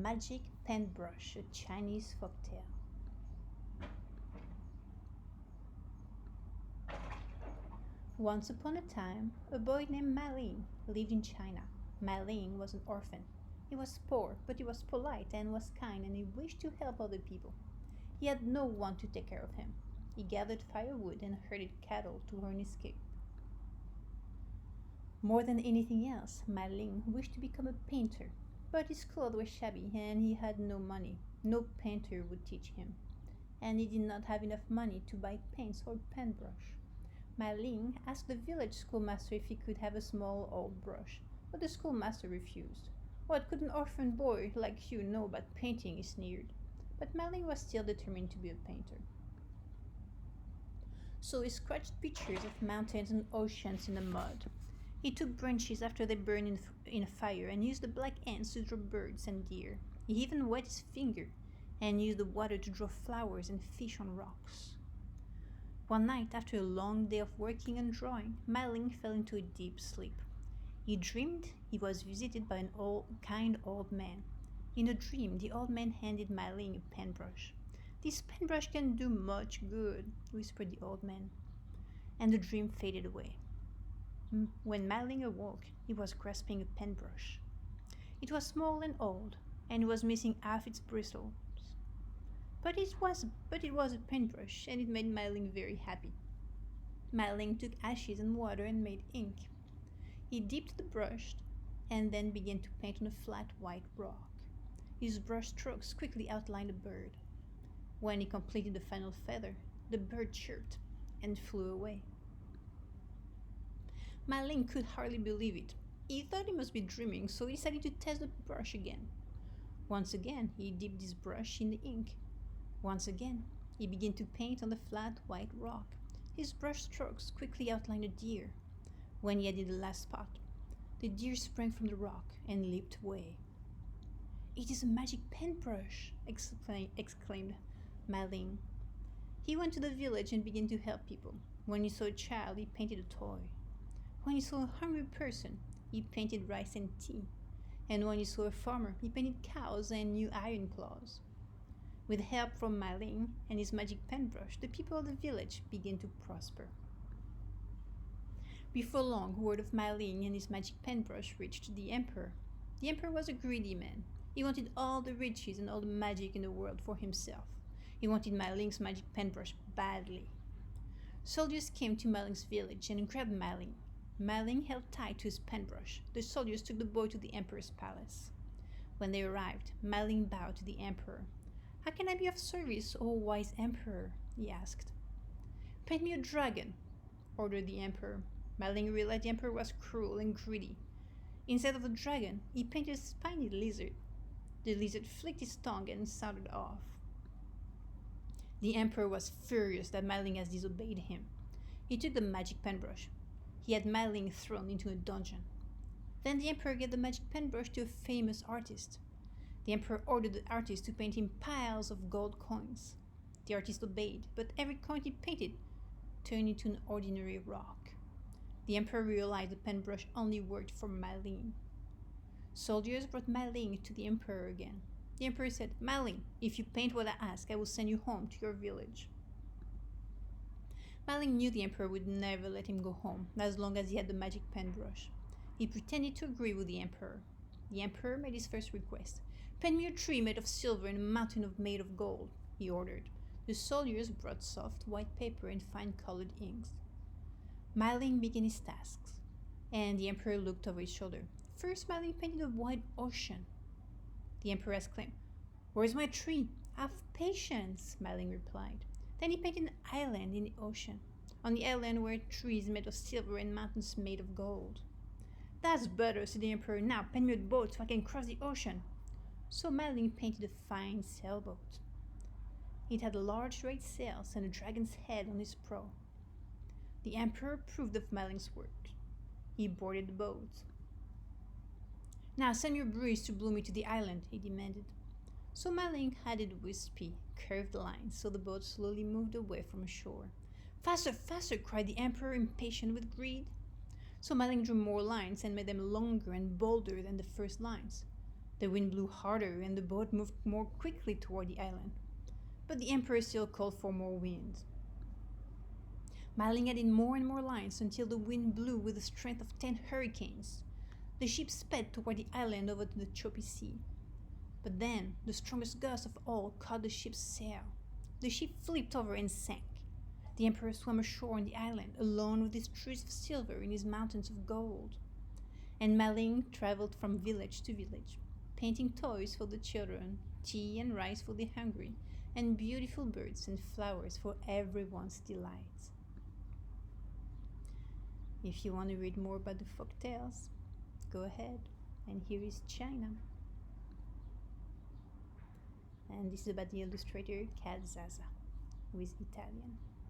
Magic Paintbrush, a Chinese folktale. Once upon a time, a boy named Maling lived in China. Maling was an orphan. He was poor, but he was polite and was kind, and he wished to help other people. He had no one to take care of him. He gathered firewood and herded cattle to earn his keep. More than anything else, Maling wished to become a painter, but his clothes were shabby and he had no money. No painter would teach him, and he did not have enough money to buy paints or paintbrush. Maling asked the village schoolmaster if he could have a small old brush, but the schoolmaster refused. What could an orphan boy like you know about painting? He sneered. But Maling was still determined to be a painter. So he scratched pictures of mountains and oceans in the mud. He took branches after they burned in a fire and used the black ants to draw birds and deer. He even wet his finger and used the water to draw flowers and fish on rocks. One night, after a long day of working and drawing, Maling fell into a deep sleep. He dreamed he was visited by an kind old man. In a dream, the old man handed Maling a paintbrush. "This paintbrush can do much good," whispered the old man, and the dream faded away. When Maling awoke, he was grasping a paintbrush. It was small and old, and was missing half its bristles. But it was a paintbrush, and it made Maling very happy. Maling took ashes and water and made ink. He dipped the brush and then began to paint on a flat white rock. His brush strokes quickly outlined a bird. When he completed the final feather, the bird chirped and flew away. Maling could hardly believe it. He thought he must be dreaming, so he decided to test the brush again. Once again, he dipped his brush in the ink. Once again, he began to paint on the flat white rock. His brush strokes quickly outlined a deer. When he added the last spot, the deer sprang from the rock and leaped away. "It is a magic paintbrush!" exclaimed Maling. He went to the village and began to help people. When he saw a child, he painted a toy. When he saw a hungry person, he painted rice and tea. And when he saw a farmer, he painted cows and new iron claws. With help from Maling and his magic paintbrush, the people of the village began to prosper. Before long, word of Maling and his magic paintbrush reached the emperor. The emperor was a greedy man. He wanted all the riches and all the magic in the world for himself. He wanted Maling's magic paintbrush badly. Soldiers came to Maling's village and grabbed Maling. Maling held tight to his paintbrush. The soldiers took the boy to the emperor's palace. When they arrived, Maling bowed to the emperor. "How can I be of service, O wise emperor?" he asked. "Paint me a dragon," ordered the emperor. Maling realized the emperor was cruel and greedy. Instead of a dragon, he painted a spiny lizard. The lizard flicked its tongue and sounded off. The emperor was furious that Maling had disobeyed him. He took the magic paintbrush. He had Maling thrown into a dungeon. Then the emperor gave the magic paintbrush to a famous artist. The emperor ordered the artist to paint him piles of gold coins. The artist obeyed, but every coin he painted turned into an ordinary rock. The emperor realized the paintbrush only worked for Maling. Soldiers brought Maling to the emperor again. The emperor said, "Maling, if you paint what I ask, I will send you home to your village." Maling knew the emperor would never let him go home as long as he had the magic paintbrush. He pretended to agree with the emperor. The emperor made his first request. "Paint me a tree made of silver and a mountain made of gold," he ordered. The soldiers brought soft white paper and fine colored inks. Maling began his tasks, and the emperor looked over his shoulder. First, Maling painted a wide ocean. The emperor exclaimed, "Where's my tree?" "Have patience," Maling replied. Then he painted an island in the ocean. On the island were trees made of silver and mountains made of gold. "That's better," said the emperor. "Now paint me a boat so I can cross the ocean." So Maling painted a fine sailboat. It had large red sails and a dragon's head on its prow. The emperor approved of Maling's work. He boarded the boat. "Now send your breeze to blow me to the island," he demanded. So Maling added wispy, curved lines so the boat slowly moved away from shore. "Faster, faster!" cried the emperor, impatient with greed. So Maling drew more lines and made them longer and bolder than the first lines. The wind blew harder and the boat moved more quickly toward the island. But the emperor still called for more wind. My Ling added more and more lines until the wind blew with the strength of 10 hurricanes. The ship sped toward the island over to the choppy sea. But then, the strongest gust of all caught the ship's sail. The ship flipped over and sank. The emperor swam ashore on the island, alone with his trees of silver and his mountains of gold. And Ma Ling traveled from village to village, painting toys for the children, tea and rice for the hungry, and beautiful birds and flowers for everyone's delight. If you want to read more about the folk tales, go ahead, and here is China. And this is about the illustrator Kat Zaza, who is Italian.